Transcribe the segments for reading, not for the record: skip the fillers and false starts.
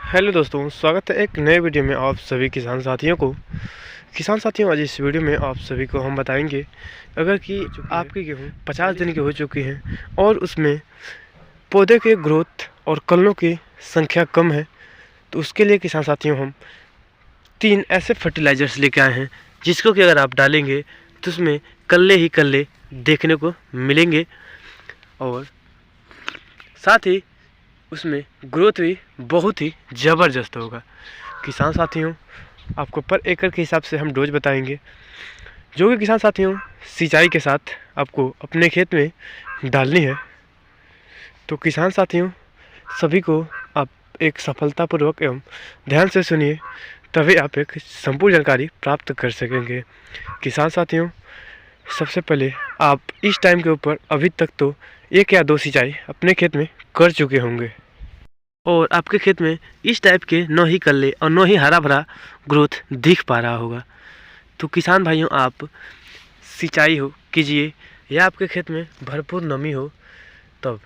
Hello दोस्तों, स्वागत है एक नए वीडियो में आप सभी किसान साथियों को। आज इस वीडियो में आप सभी को हम बताएंगे अगर कि आपकी गेहूँ 50 दिन की हो चुकी हैं और उसमें पौधे के ग्रोथ और कलनों की संख्या कम है, तो उसके लिए किसान साथियों हम 3 ऐसे फर्टिलाइज़र्स लेके आए हैं जिसको कि अगर आप डालेंगे तो उसमें कल्ले ही कल्ले देखने को मिलेंगे और साथ ही उसमें ग्रोथ भी बहुत ही ज़बरदस्त होगा। किसान साथियों, आपको पर एकड़ के हिसाब से हम डोज बताएंगे जो कि किसान साथियों सिंचाई के साथ आपको अपने खेत में डालनी है। तो किसान साथियों सभी को आप एक सफलतापूर्वक एवं ध्यान से सुनिए, तभी आप एक संपूर्ण जानकारी प्राप्त कर सकेंगे। किसान साथियों, सबसे पहले आप इस टाइम के ऊपर अभी तक तो 1 या 2 सिंचाई अपने खेत में कर चुके होंगे और आपके खेत में इस टाइप के न ही कल्ले और न ही हरा भरा ग्रोथ दिख पा रहा होगा। तो किसान भाइयों, आप सिंचाई हो कीजिए या आपके खेत में भरपूर नमी हो, तब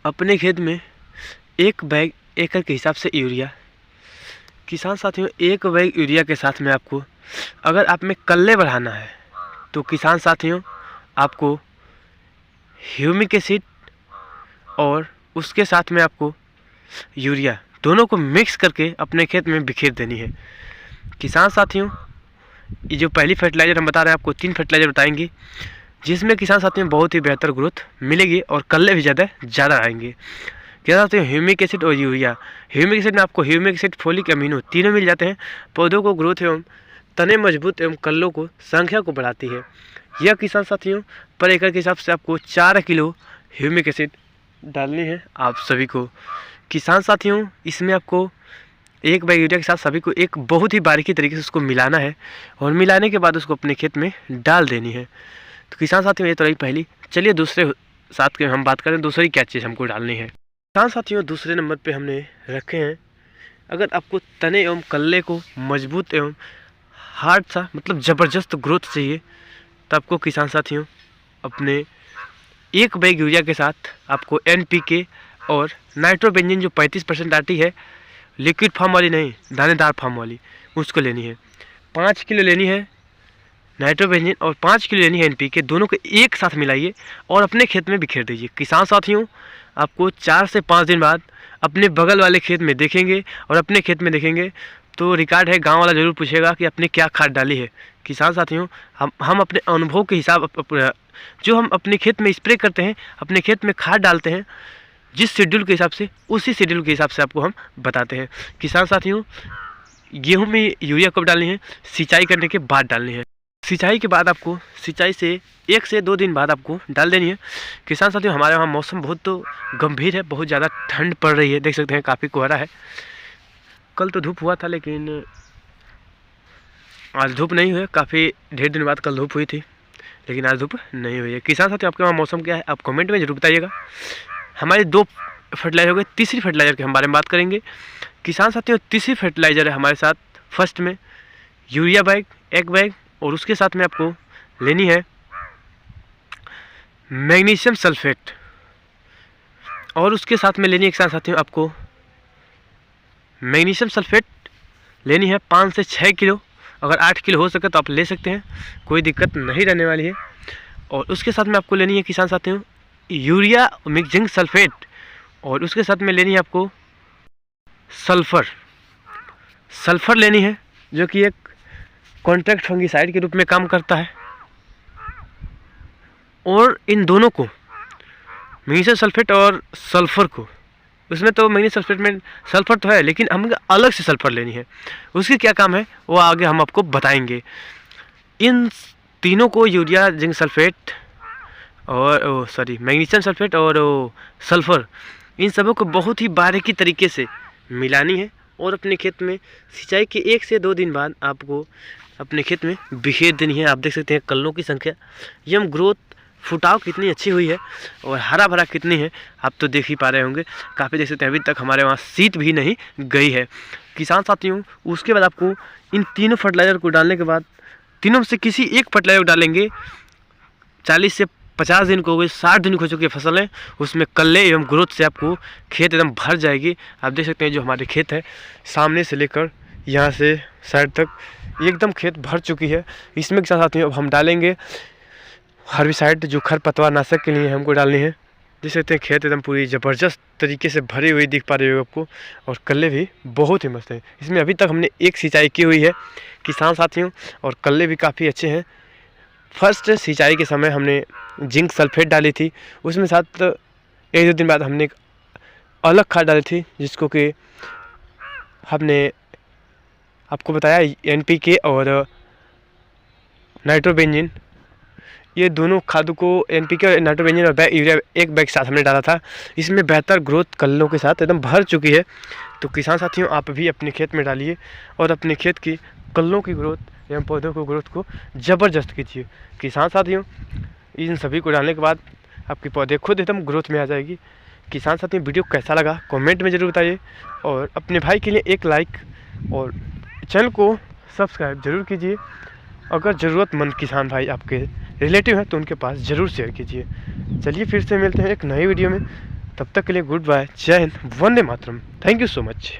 अपने खेत में 1 बैग एकड़ के हिसाब से यूरिया, किसान साथियों 1 बैग यूरिया के साथ में आपको अगर आप में कल्ले बढ़ाना है तो किसान साथियों आपको ह्यूमिक एसिड और उसके साथ में आपको यूरिया दोनों को मिक्स करके अपने खेत में बिखेर देनी है। किसान साथियों, ये जो पहली फर्टिलाइज़र हम बता रहे हैं, आपको 3 फर्टिलाइज़र बताएंगे जिसमें किसान साथियों बहुत ही बेहतर ग्रोथ मिलेगी और कल्ले भी ज़्यादा आएंगे। किसान साथियों, ह्यूमिक एसिड और यूरिया। ह्यूमिक एसिड में आपको ह्यूमिक एसिड, फोलिक अमीनो तीनों मिल जाते हैं। पौधों को ग्रोथ एवं तने मजबूत एवं कल्लों को संख्या को बढ़ाती है। यह किसान साथियों पर एकड़ के हिसाब से आपको 4 किलो ह्यूमिक एसिड डालनी है आप सभी को। किसान साथियों, इसमें आपको 1 बैग यूरिया के साथ सभी को एक बहुत ही बारीकी तरीके से उसको मिलाना है और मिलाने के बाद उसको अपने खेत में डाल देनी है। तो किसान साथियों ये तो रही पहली। चलिए दूसरे साथ के हम बात करें, दूसरी क्या चीज़ हमको डालनी है। किसान साथियों, दूसरे नंबर पे हमने रखे हैं, अगर आपको तने एवं कल्ले को मजबूत एवं हार्ड सा मतलब ज़बरदस्त ग्रोथ चाहिए तो आपको किसान साथियों अपने 1 बैग यूरिया के साथ आपको NPK और नाइट्रोबेंजीन जो 35% आती है, लिक्विड फॉर्म वाली नहीं, दानेदार फॉर्म वाली, उसको लेनी है। 5 किलो लेनी है नाइट्रोबेंजीन और 5 किलो लेनी है NPK। दोनों को एक साथ मिलाइए और अपने खेत में बिखेर दीजिए। किसान साथियों, आपको 4 से 5 दिन बाद अपने बगल वाले खेत में देखेंगे और अपने खेत में देखेंगे तो रिकॉर्ड है, गांव वाला ज़रूर पूछेगा कि आपने क्या खाद डाली है। किसान साथियों, हम अपने अनुभव के हिसाब जो हम अपने खेत में स्प्रे करते हैं, अपने खेत में खाद डालते हैं, जिस शेड्यूल के हिसाब से उसी शेड्यूल के हिसाब से आपको हम बताते हैं। किसान साथियों, गेहूं में यूरिया कब डालनी है? सिंचाई करने के बाद डालनी है। सिंचाई के बाद आपको सिंचाई से 1 से 2 दिन बाद आपको डाल देनी है। किसान साथियों, हमारे वहाँ मौसम बहुत तो गंभीर है, बहुत ज़्यादा ठंड पड़ रही है, देख सकते हैं काफ़ी कोहरा है। कल तो धूप हुआ था लेकिन आज धूप नहीं हुई, काफ़ी ढेर दिन बाद कल धूप हुई थी लेकिन आज धूप नहीं हुई है। किसान साथियों, आपके वहाँ मौसम क्या है आप कमेंट में जरूर बताइएगा। हमारे 2 फर्टिलाइजर हो गए, तीसरी फर्टिलाइज़र के हम बारे में बात करेंगे। किसान साथियों, तीसरी फर्टिलाइज़र है हमारे साथ फर्स्ट में यूरिया बैग 1 बैग और उसके साथ में आपको लेनी है मैग्नीशियम सल्फेट और उसके साथ में लेनी है किसान साथियों आपको मैग्नीशियम सल्फेट लेनी है 5 से 6 किलो। अगर 8 किलो हो सके तो आप ले सकते हैं, कोई दिक्कत नहीं रहने वाली है। और उसके साथ में आपको लेनी है किसान साथियों यूरिया मिक्स जिंक सल्फेट और उसके साथ में लेनी है आपको सल्फ़र लेनी है, जो कि एक कॉन्ट्रैक्ट फंगिसाइड के रूप में काम करता है। और इन दोनों को मैग्नीशियम सल्फेट और सल्फ़र को, उसमें तो मैग्नीशियम सल्फेट में सल्फ़र तो है लेकिन हमें अलग से सल्फ़र लेनी है, उसकी क्या काम है वो आगे हम आपको बताएंगे। इन तीनों को यूरिया जिंक सल्फेट और मैग्नीशियम सल्फेट और सल्फ़र, इन सबों को बहुत ही बारीकी तरीके से मिलानी है और अपने खेत में सिंचाई के 1 से 2 दिन बाद आपको अपने खेत में बिखेर देनी है। आप देख सकते हैं कल्लों की संख्या, यम ग्रोथ फुटाव कितनी अच्छी हुई है और हरा भरा कितनी है आप तो देख ही पा रहे होंगे। काफ़ी देख सकते हैं अभी तक हमारे वहाँ शीत भी नहीं गई है। किसान साथियों, उसके बाद आपको इन तीनों फर्टिलाइज़र को डालने के बाद तीनों में से किसी एक फर्टिलाइज़र डालेंगे 40 से 50 दिन को हो गए, 60 दिन को हो चुकी फसल है, उसमें कल्ले एवं ग्रोथ से आपको खेत एकदम भर जाएगी। आप देख सकते हैं जो हमारे खेत है, सामने से लेकर यहाँ से साइड तक एकदम खेत भर चुकी है। इसमें के साथ साथियों अब हम डालेंगे हर्बिसाइड, जो खरपतवार नाशक के लिए हमको डालनी है। देख सकते हैं खेत एकदम पूरी ज़बरदस्त तरीके से भरी हुई दिख पा रही होगी आपको, और कल्ले भी बहुत ही मस्त है। इसमें अभी तक हमने एक सिंचाई की हुई है किसान साथियों, और कल्ले भी काफ़ी अच्छे हैं। फर्स्ट सिंचाई के समय हमने जिंक सल्फेट डाली थी, उसमें साथ 1-2 दिन बाद हमने एक अलग खाद डाली थी, जिसको कि हमने आपको बताया NPK और नाइट्रोबेंजीन, ये दोनों खादों को NPK और नाइट्रोबेंजीन और यूरिया एक बैग साथ हमने डाला था। इसमें बेहतर ग्रोथ कल्लों के साथ एकदम भर चुकी है। तो किसान साथियों आप भी अपने खेत में डालिए और अपने खेत की कल्लों की ग्रोथ एवं पौधों को ग्रोथ को ज़बरदस्त कीजिए। किसान साथियों इन सभी को डालने के बाद आपके पौधे खुद एकदम ग्रोथ में आ जाएगी। किसान साथियों वीडियो कैसा लगा कमेंट में ज़रूर बताइए, और अपने भाई के लिए एक लाइक और चैनल को सब्सक्राइब जरूर कीजिए। अगर ज़रूरतमंद किसान भाई आपके रिलेटिव हैं तो उनके पास ज़रूर शेयर कीजिए। चलिए फिर से मिलते हैं एक नई वीडियो में, तब तक के लिए गुड बाय, जय Hind, Vande Mataram, thank you so much.